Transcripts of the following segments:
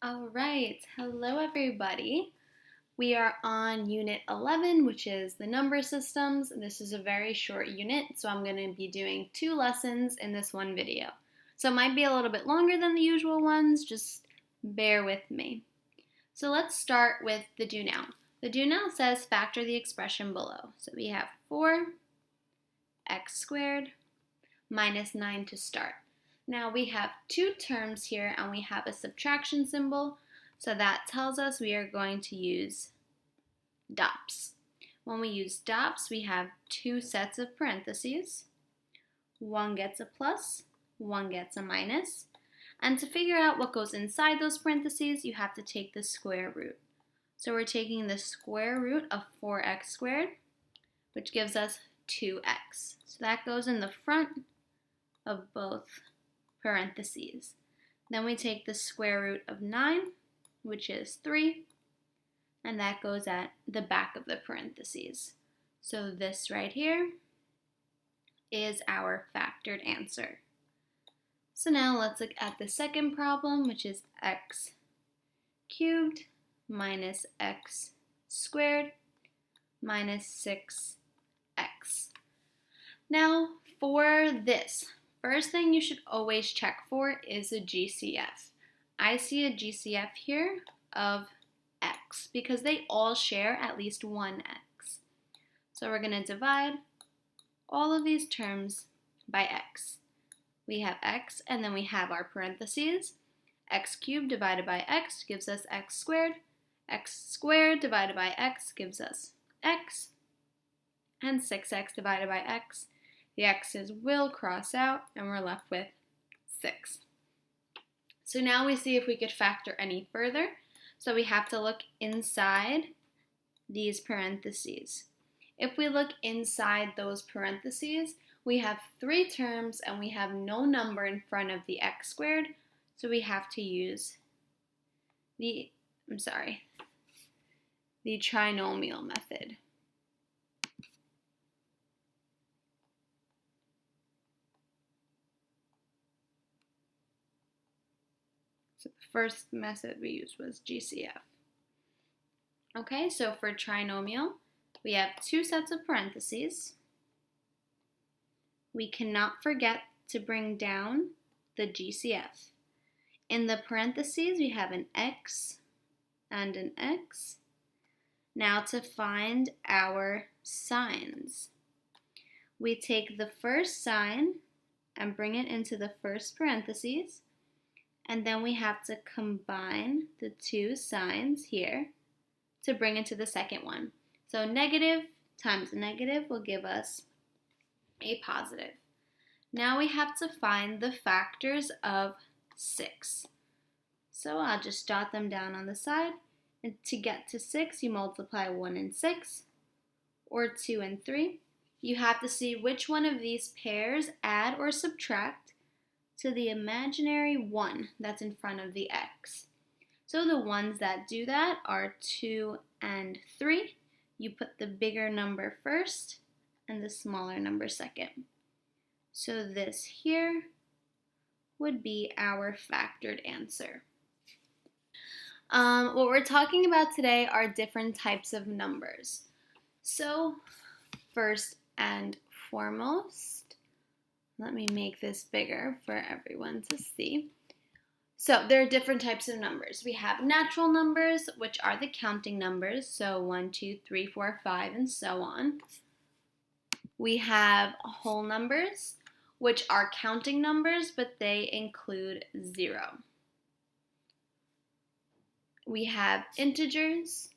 All right, hello everybody. We are on Unit 11, which is the number systems. This is a very short unit, so I'm going to be doing 2 lessons in this one video. So it might be a little bit longer than the usual ones, just bear with me. So let's start with the do now. The do now says factor the expression below. So we have 4x squared minus 9 to start. Now we have 2 terms here and we have a subtraction symbol, so that tells us we are going to use dots. When we use dots, we have 2 sets of parentheses. One gets a plus, one gets a minus. And to figure out what goes inside those parentheses, you have to take the square root. So we're taking the square root of 4x squared, which gives us 2x. So that goes in the front of both parentheses. Then we take the square root of 9, which is 3, and that goes at the back of the parentheses. So this right here is our factored answer. So now let's look at the second problem, which is x cubed minus x squared minus 6x. Now for this, first thing you should always check for is a GCF. I see a GCF here of x because they all share at least one x. So we're going to divide all of these terms by x. We have x and then we have our parentheses. X cubed divided by x gives us x squared. X squared divided by x gives us x. And 6x divided by x. The x's will cross out and we're left with 6. So now we see if we could factor any further. So we have to look inside these parentheses. If we look inside those parentheses, we have 3 terms and we have no number in front of the x squared. So we have to use the trinomial method. So the first method we used was GCF. Okay, so for trinomial, we have 2 sets of parentheses. We cannot forget to bring down the GCF. In the parentheses, we have an x and an x. Now to find our signs, we take the first sign and bring it into the first parentheses. And then we have to combine the 2 signs here to bring it to the second one. So negative times negative will give us a positive. Now we have to find the factors of 6. So I'll just jot them down on the side. And to get to 6, you multiply 1 and 6, or 2 and 3. You have to see which one of these pairs add or subtract to the imaginary 1 that's in front of the x. So the ones that do that are 2 and 3. You put the bigger number first and the smaller number second. So this here would be our factored answer. What we're talking about today are different types of numbers. So first and foremost, let me make this bigger for everyone to see. So there are different types of numbers. We have natural numbers, which are the counting numbers. So 1, 2, 3, 4, 5, and so on. We have whole numbers, which are counting numbers, but they include 0. We have integers,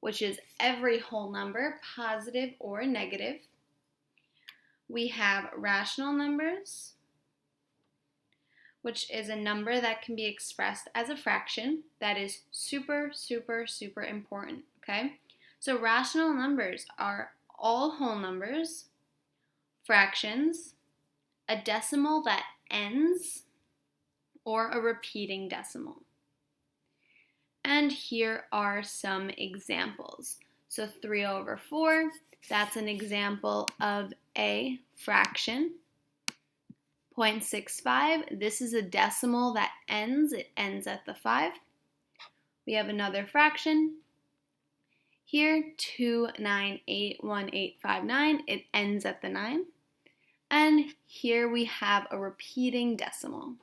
which is every whole number, positive or negative. We have rational numbers, which is a number that can be expressed as a fraction. That is super, super, super important, okay? So rational numbers are all whole numbers, fractions, a decimal that ends, or a repeating decimal. And here are some examples. So 3 over 4, that's an example of a fraction. 0.65, this is a decimal that ends. It ends at the 5. We have another fraction. Here, 2981859, it ends at the 9. And here we have a repeating decimal.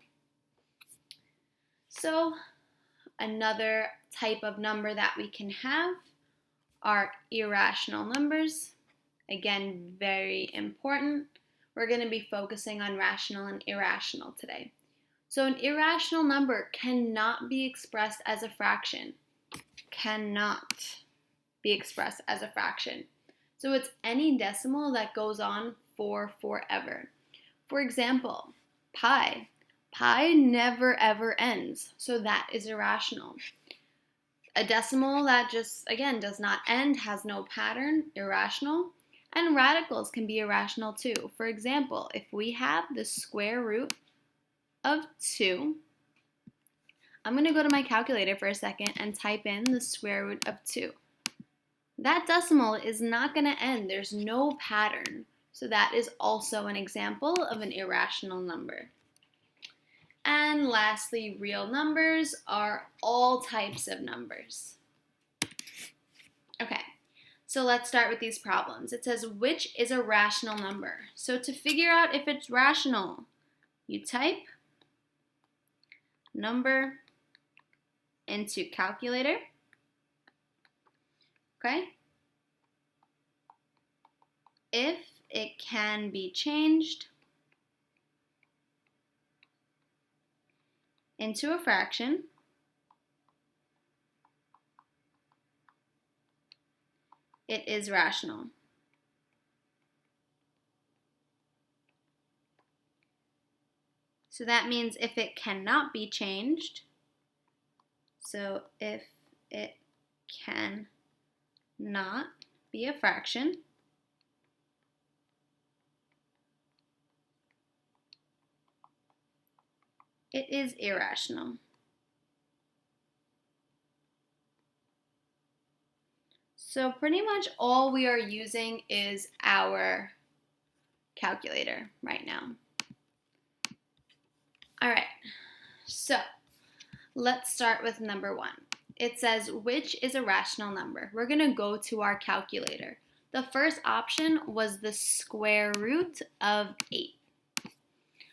So another type of number that we can have are irrational numbers. Again, very important. We're going to be focusing on rational and irrational today. So an irrational number cannot be expressed as a fraction. Cannot be expressed as a fraction. So it's any decimal that goes on for forever. For example, pi. Pi never ever ends, so that is irrational. A decimal that just, again, does not end, has no pattern, irrational. And radicals can be irrational too. For example, if we have the square root of 2, I'm going to go to my calculator for a second and type in the square root of 2. That decimal is not going to end. There's no pattern. So that is also an example of an irrational number. And lastly, real numbers are all types of numbers. Okay. So let's start with these problems. It says, which is a rational number? So to figure out if it's rational, you type number into calculator. Okay? If it can be changed into a fraction, it is rational. So that means if it cannot be changed, so if it cannot be a fraction, it is irrational. So pretty much all we are using is our calculator right now. All right, so let's start with number 1. It says, which is a rational number? We're going to go to our calculator. The first option was the square root of 8.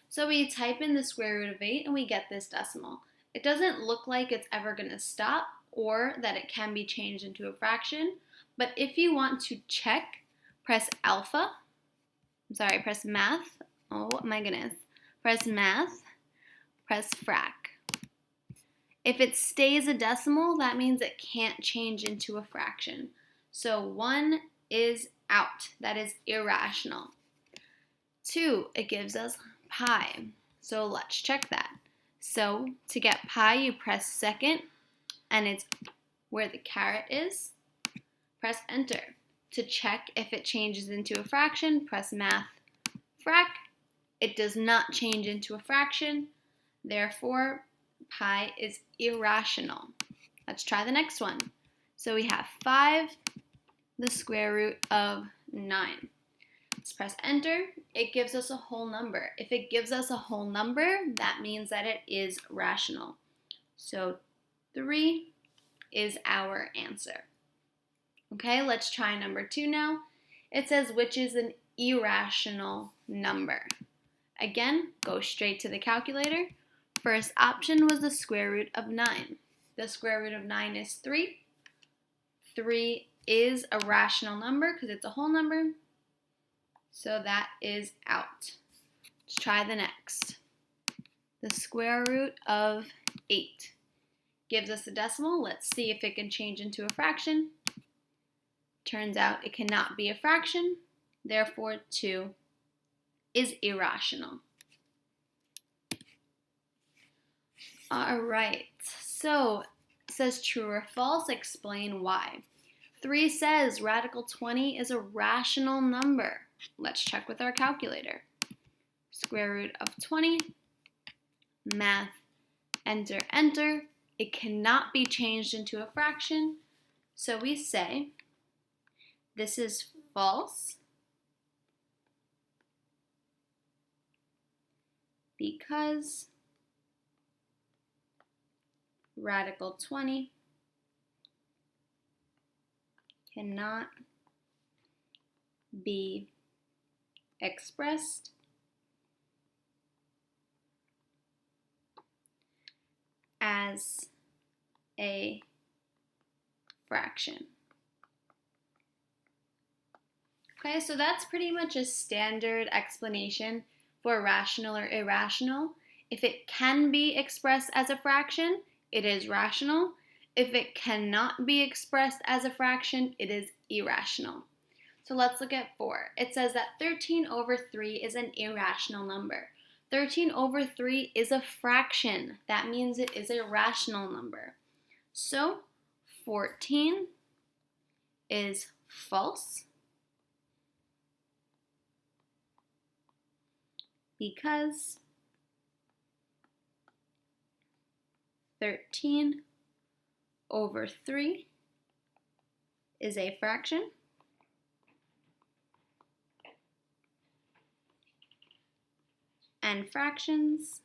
So we type in the square root of 8 and we get this decimal. It doesn't look like it's ever going to stop or that it can be changed into a fraction. But if you want to check, press press math. Oh my goodness. Press math, press frac. If it stays a decimal, that means it can't change into a fraction. So 1 is out. That is irrational. 2, it gives us pi. So let's check that. So to get pi, you press second, and it's where the caret is. Press enter. To check if it changes into a fraction, press math, frac. It does not change into a fraction. Therefore, pi is irrational. Let's try the next one. So we have 5, the square root of 9. Let's press enter. It gives us a whole number. If it gives us a whole number, that means that it is rational. So 3 is our answer. Okay, let's try number 2 now. It says, which is an irrational number? Again, go straight to the calculator. First option was the square root of 9. The square root of 9 is 3. 3 is a rational number because it's a whole number. So that is out. Let's try the next. The square root of 8 gives us a decimal. Let's see if it can change into a fraction. Turns out it cannot be a fraction. Therefore, 2 is irrational. All right, so it says true or false. Explain why. 3 says radical 20 is a rational number. Let's check with our calculator. Square root of 20, math, enter, enter. It cannot be changed into a fraction. So we say this is false. because radical 20 cannot be expressed as a fraction. Okay, so that's pretty much a standard explanation for rational or irrational. If it can be expressed as a fraction, it is rational. If it cannot be expressed as a fraction, it is irrational. So let's look at 4. It says that 13 over 3 is an irrational number. 13 over 3 is a fraction. That means it is a rational number. So 14 is false because 13 over 3 is a fraction. And fractions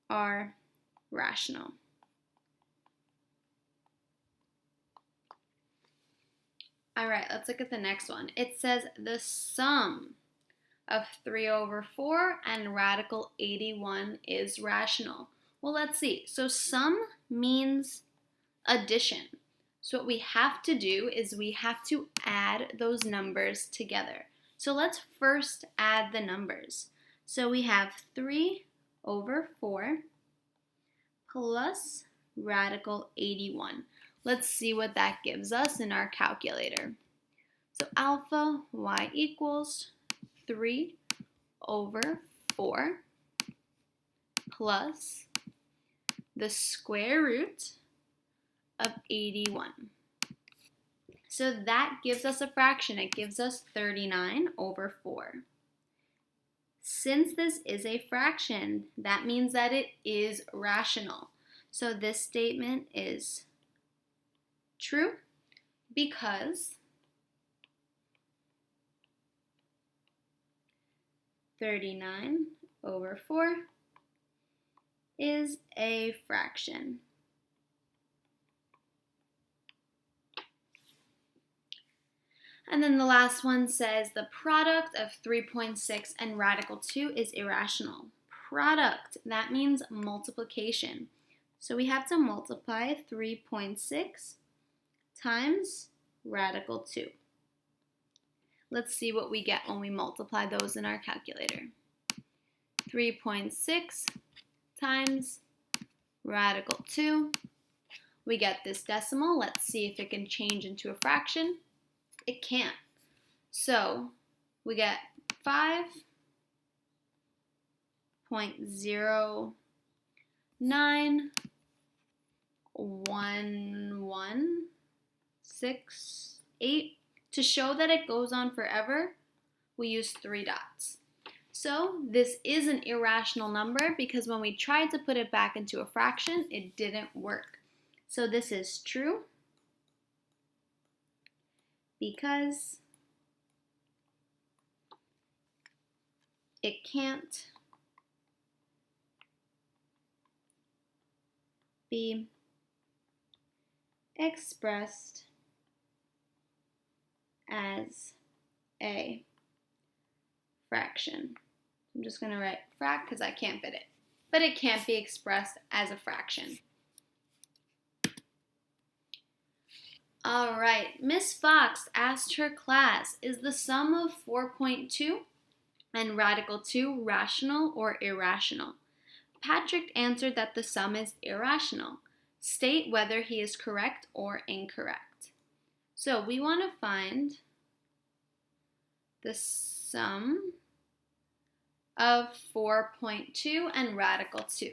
are rational. All right, let's look at the next one. It says the sum of 3 over 4 and radical 81 is rational. Well, let's see. So sum means addition. So what we have to do is we have to add those numbers together. So let's first add the numbers. So we have 3 over 4 plus radical 81. Let's see what that gives us in our calculator. So alpha y equals 3 over 4 plus the square root of 81. So that gives us a fraction. It gives us 39 over 4. Since this is a fraction, that means that it is rational. So this statement is true because 39 over 4 is a fraction. And then the last one says the product of 3.6 and radical 2 is irrational. Product, that means multiplication. So we have to multiply 3.6 times radical 2. Let's see what we get when we multiply those in our calculator. 3.6 times radical 2. We get this decimal. Let's see if it can change into a fraction. It can't. So we get 5.091168. To show that it goes on forever, we use 3 dots. So this is an irrational number because when we tried to put it back into a fraction, it didn't work. So this is true because it can't be expressed as a fraction. I'm just going to write frac because I can't fit it. But it can't be expressed as a fraction. All right, Miss Fox asked her class, is the sum of 4.2 and radical 2 rational or irrational? Patrick answered that the sum is irrational. State whether he is correct or incorrect. So we want to find the sum of 4.2 and radical 2.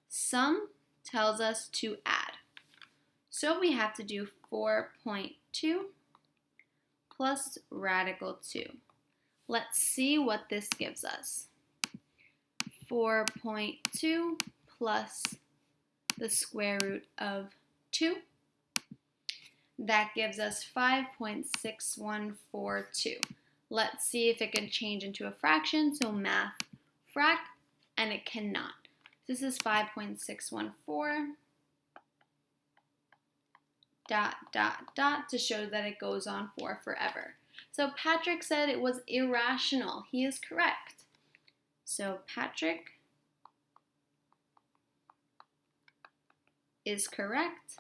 Sum tells us to add. So we have to do 4.2 plus radical 2. Let's see what this gives us. 4.2 plus the square root of 2. That gives us 5.6142. Let's see if it can change into a fraction. So math frac, and it cannot. This is 5.614 dot dot dot to show that it goes on for forever. So Patrick said it was irrational. He is correct. So Patrick is correct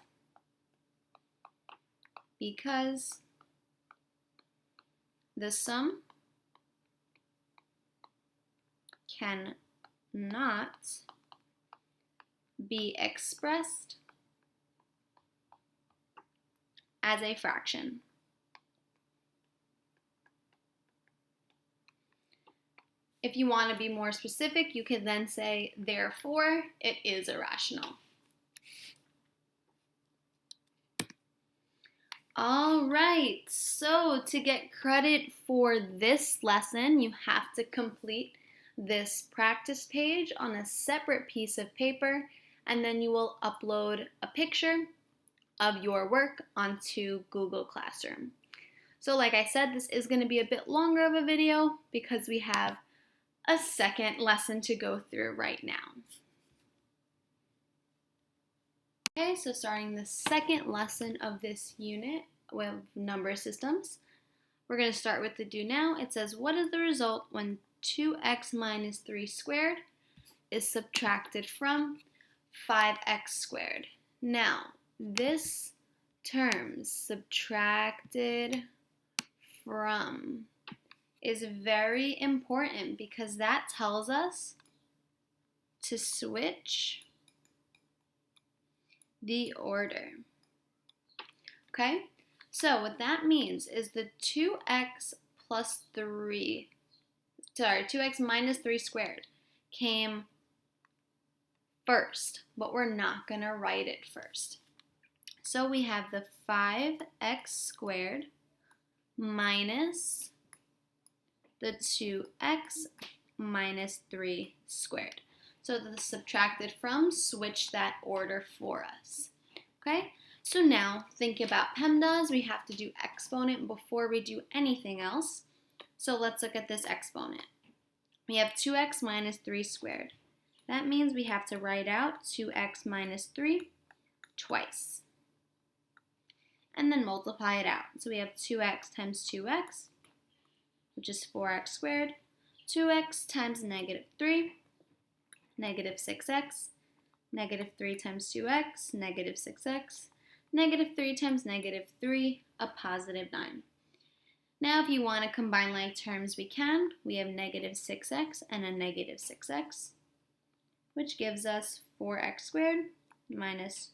because the sum cannot be expressed as a fraction. If you want to be more specific, you can then say, therefore, it is irrational. All right, so to get credit for this lesson, you have to complete this practice page on a separate piece of paper, and then you will upload a picture of your work onto Google Classroom. So like I said, this is going to be a bit longer of a video because we have a second lesson to go through right now. Okay, so starting the second lesson of this unit with number systems, we're going to start with the do now. It says, what is the result when 2x minus 3 squared is subtracted from 5x squared? Now, this term, subtracted from, is very important because that tells us to switch the order. Okay, so what that means is the 2x minus 3 squared came first, but we're not going to write it first. So we have the 5x squared minus the 2x minus 3 squared. So the subtracted from switch that order for us. Okay, so now think about PEMDAS. We have to do exponent before we do anything else. So let's look at this exponent. We have 2x minus 3 squared. That means we have to write out 2x minus 3 twice. And then multiply it out. So we have 2x times 2x, which is 4x squared. 2x times negative 3, negative 6x. Negative 3 times 2x, negative 6x. Negative 3 times negative 3, a positive 9. Now if you want to combine like terms, we can. We have negative 6x and a negative 6x, which gives us 4x squared minus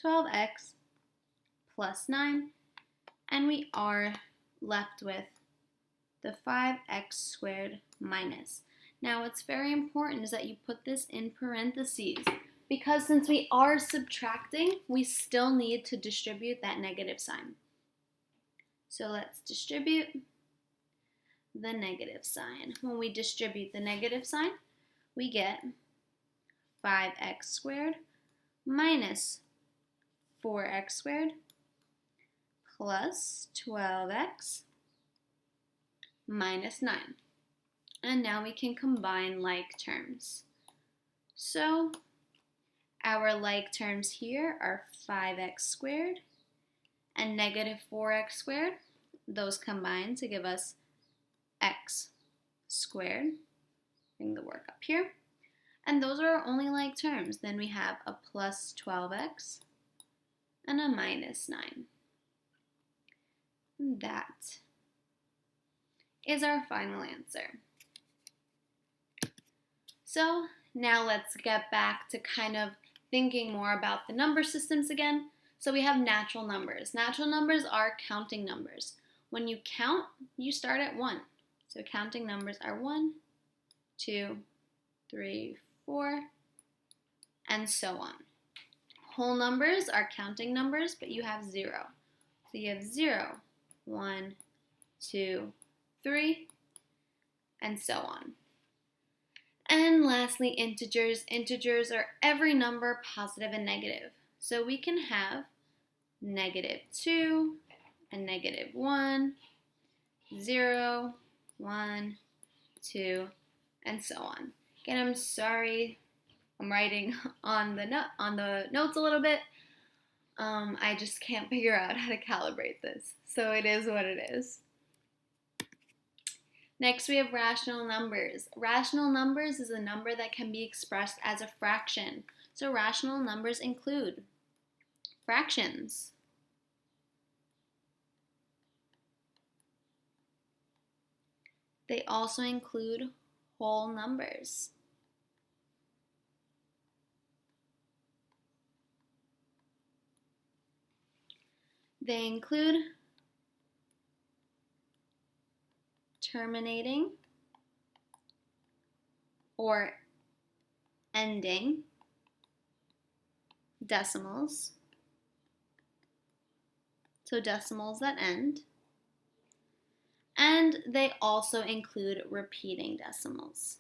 12x plus 9, and we are left with the 5x squared minus. Now what's very important is that you put this in parentheses because since we are subtracting, we still need to distribute that negative sign. So let's distribute the negative sign. When we distribute the negative sign, we get 5x squared minus 4x squared plus 12x minus 9. And now we can combine like terms. So our like terms here are 5x squared and negative 4x squared. Those combine to give us x squared. Bring the work up here. And those are our only like terms. Then we have a plus 12x and a minus 9. And that is our final answer. So now let's get back to kind of thinking more about the number systems again. So we have natural numbers. Natural numbers are counting numbers. When you count, you start at 1. So counting numbers are 1, 2, 3, 4, and so on. Whole numbers are counting numbers, but you have 0. So you have 0, 1, 2, 3, and so on. And lastly, integers. Integers are every number, positive and negative. So we can have negative 2, and negative 1, 0, 1, 2, and so on. Again, I'm sorry, I'm writing on the notes a little bit. I just can't figure out how to calibrate this, so it is what it is. Next, we have rational numbers. Rational numbers is a number that can be expressed as a fraction. So rational numbers include fractions, they also include whole numbers, they include terminating or ending decimals, so decimals that end, and they also include repeating decimals.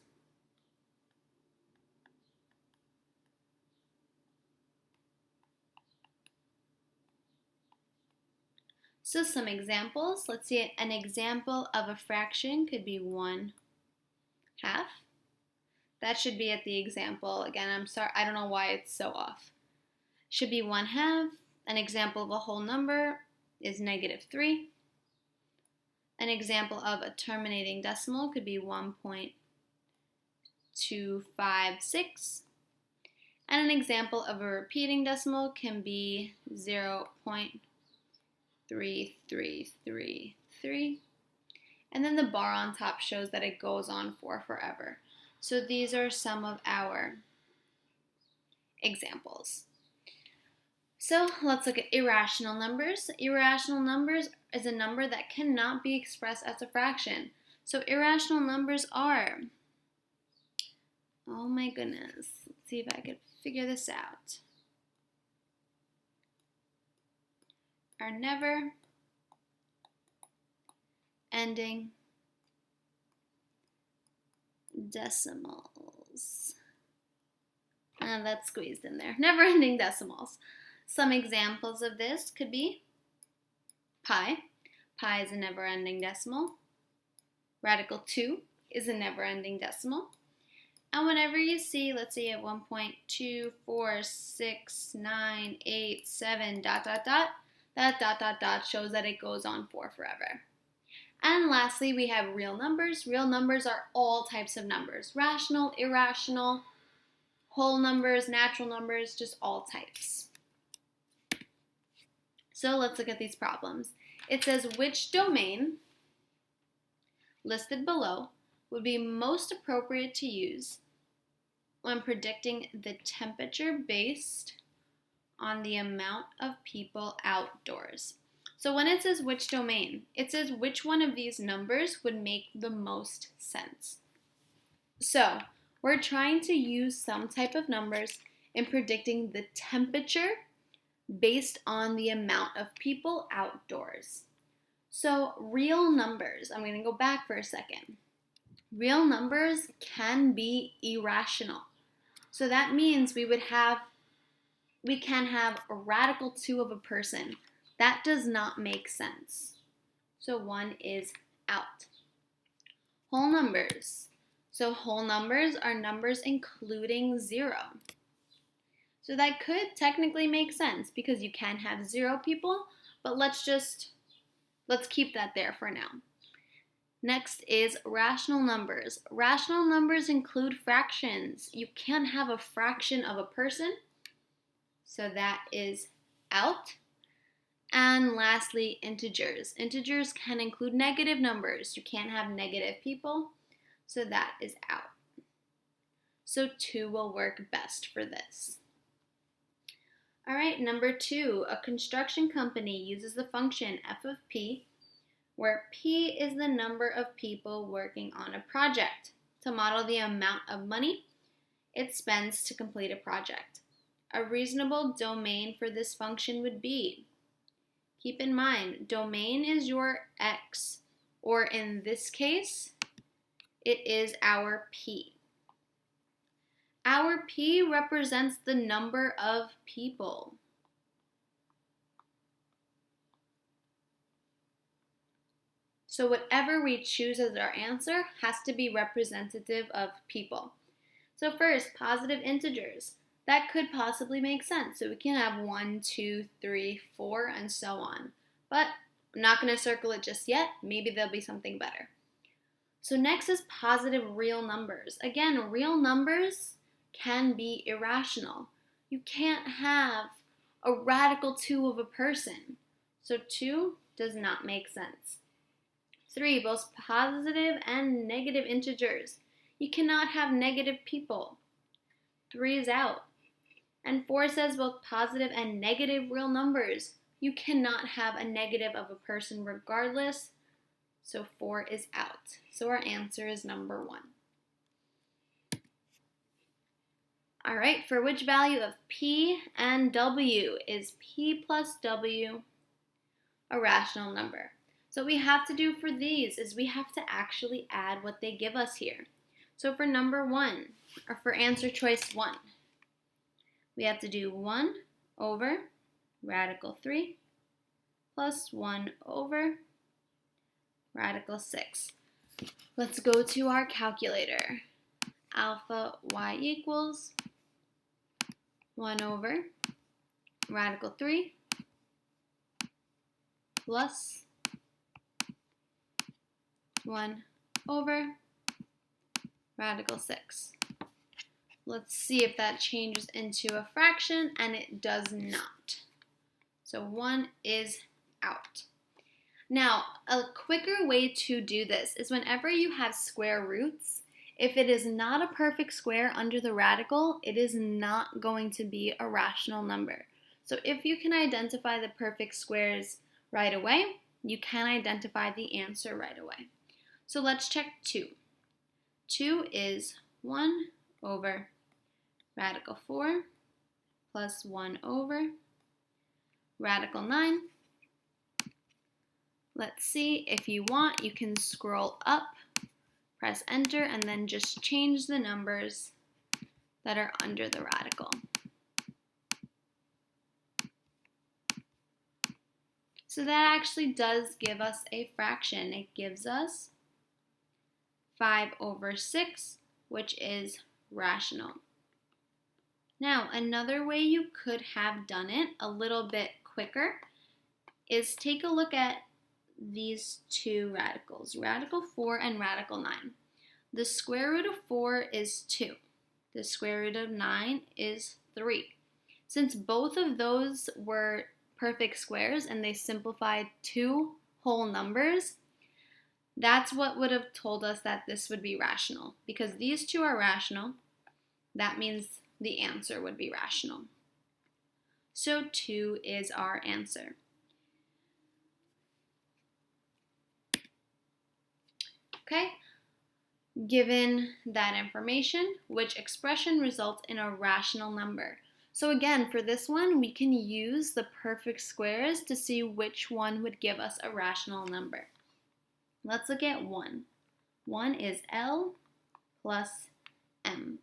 So some examples, let's see, an example of a fraction could be 1/2. That should be at the example. Again, I'm sorry, I don't know why it's so off. Should be 1/2. An example of a whole number is -3. An example of a terminating decimal could be 1.256. And an example of a repeating decimal can be 0.3333. And then the bar on top shows that it goes on for forever. So these are some of our examples. So let's look at irrational numbers. Irrational numbers is a number that cannot be expressed as a fraction. So irrational numbers are, oh my goodness, let's see if I could figure this out, are never ending decimals. That's squeezed in there. Never ending decimals. Some examples of this could be pi. Pi is a never ending decimal. Radical 2 is a never ending decimal. And whenever you see, let's say at 1.24697 ... that ... shows that it goes on for forever. And lastly, we have real numbers. Real numbers are all types of numbers. Rational, irrational, whole numbers, natural numbers, just all types. So let's look at these problems. It says which domain listed below would be most appropriate to use when predicting the temperature based on the amount of people outdoors. So when it says which domain, it says which one of these numbers would make the most sense. So we're trying to use some type of numbers in predicting the temperature based on the amount of people outdoors. So real numbers, I'm going to go back for a second. Real numbers can be irrational. So that means we can have a radical 2 of a person. That does not make sense. So 1 is out. Whole numbers. So whole numbers are numbers including 0. So that could technically make sense because you can have 0 people, but let's keep that there for now. Next is rational numbers. Rational numbers include fractions. You can have a fraction of a person, so that is out. And lastly, integers. Integers can include negative numbers. You can't have negative people, so that is out. So 2 will work best for this. All right, number 2, a construction company uses the function f of p, where p is the number of people working on a project, to model the amount of money it spends to complete a project. A reasonable domain for this function would be, keep in mind, domain is your x, or in this case, it is our p. Our p represents the number of people. So whatever we choose as our answer has to be representative of people. So first, positive integers. That could possibly make sense. So we can have 1, 2, 3, 4, and so on. But I'm not going to circle it just yet. Maybe there'll be something better. So next is positive real numbers. Again, real numbers can be irrational. You can't have a radical 2 of a person. So 2 does not make sense. 3, both positive and negative integers. You cannot have negative people. 3 is out. And 4 says both positive and negative real numbers. You cannot have a negative of a person regardless. So 4 is out. So our answer is number 1. All right, for which value of P and W is P plus W a rational number? So what we have to do for these is we have to actually add what they give us here. So for number 1, or for answer choice 1, we have to do 1 over radical 3 plus 1 over radical 6. Let's go to our calculator. Alpha y equals 1 over radical 3 plus 1 over radical 6. Let's see if that changes into a fraction, and it does not. So 1 is out. Now, a quicker way to do this is whenever you have square roots, if it is not a perfect square under the radical, it is not going to be a rational number. So if you can identify the perfect squares right away, you can identify the answer right away. So let's check 2. 2 is 1 over radical 4 plus 1 over radical 9. Let's see, if you want, you can scroll up, press enter, and then just change the numbers that are under the radical. So that actually does give us a fraction. It gives us 5 over 6, which is rational. Now, another way you could have done it a little bit quicker is take a look at these two radicals, radical 4 and radical 9. The square root of 4 is 2. The square root of 9 is 3. Since both of those were perfect squares and they simplified two whole numbers, that's what would have told us that this would be rational. Because these two are rational, that means the answer would be rational. So 2 is our answer. Okay, given that information, which expression results in a rational number? So again, for this one, we can use the perfect squares to see which one would give us a rational number. Let's look at 1. 1 is L plus M.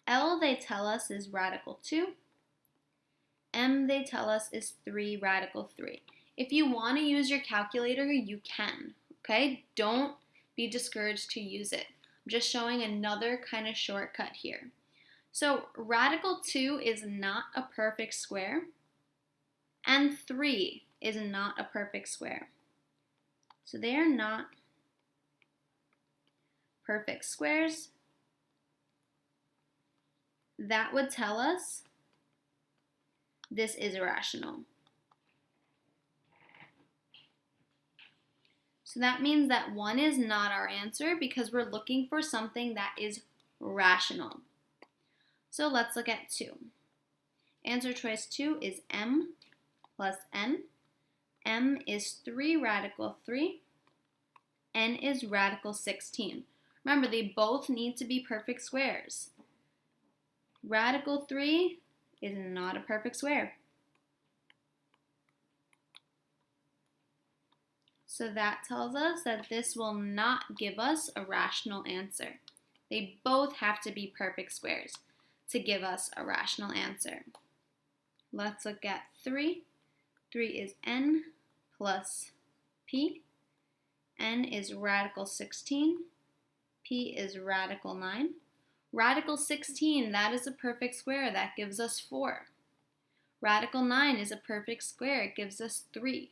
L, they tell us, is radical 2. M, they tell us, is 3 radical 3. If you want to use your calculator, you can. Okay, don't be discouraged to use it. I'm just showing another kind of shortcut here. So radical 2 is not a perfect square, and 3 is not a perfect square. So they are not perfect squares. That would tell us this is irrational. So that means that 1 is not our answer because we're looking for something that is rational. So let's look at 2. Answer choice 2 is M plus N. M is 3 radical 3. N is radical 16. Remember, they both need to be perfect squares. Radical 3 is not a perfect square. So that tells us that this will not give us a rational answer. They both have to be perfect squares to give us a rational answer. Let's look at 3. 3 is N plus P. N is radical 16. P is radical 9. Radical 16, that is a perfect square. That gives us 4. Radical 9 is a perfect square. It gives us 3.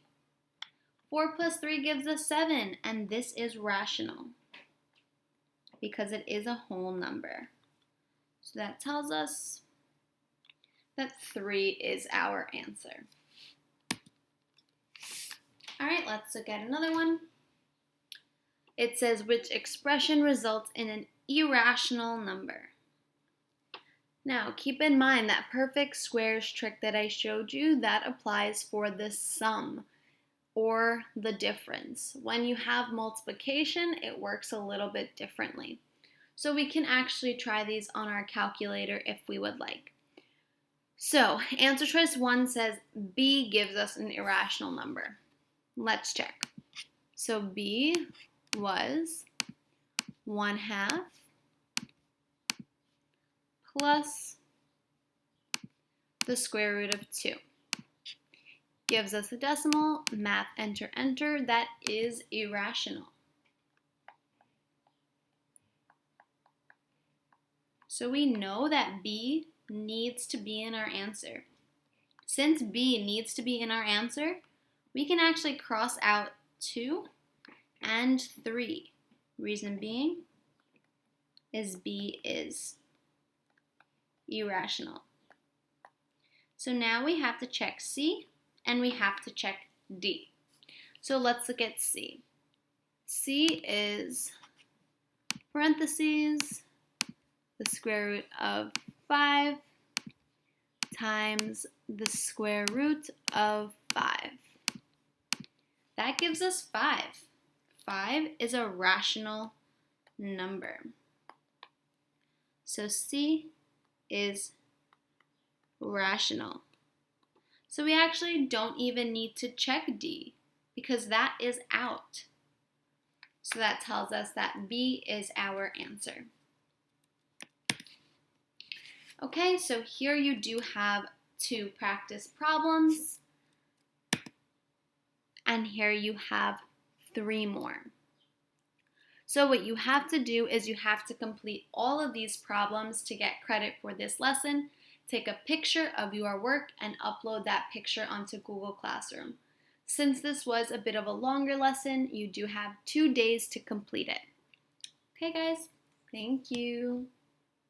4 plus 3 gives us 7, and this is rational because it is a whole number. So that tells us that 3 is our answer. All right, let's look at another one. It says, which expression results in an irrational number? Now, keep in mind that perfect squares trick that I showed you, that applies for the sum or the difference. When you have multiplication, it works a little bit differently. So we can actually try these on our calculator if we would like. So, answer choice 1 says B gives us an irrational number. Let's check. So B was 1/2 plus the square root of 2. Gives us a decimal, math, enter, enter. That is irrational. So we know that B needs to be in our answer. Since B needs to be in our answer, we can actually cross out 2 and 3. Reason being is B is irrational. So now we have to check C and we have to check D. So let's look at C. C is parentheses the square root of 5 times the square root of 5. That gives us 5. 5 is a rational number. So C is rational. So we actually don't even need to check D because that is out. So that tells us that B is our answer. Okay, so here you do have 2 practice problems. And here you have 3 more. So what you have to do is you have to complete all of these problems to get credit for this lesson. Take a picture of your work and upload that picture onto Google Classroom. Since this was a bit of a longer lesson, you do have 2 days to complete it. Okay guys, thank you.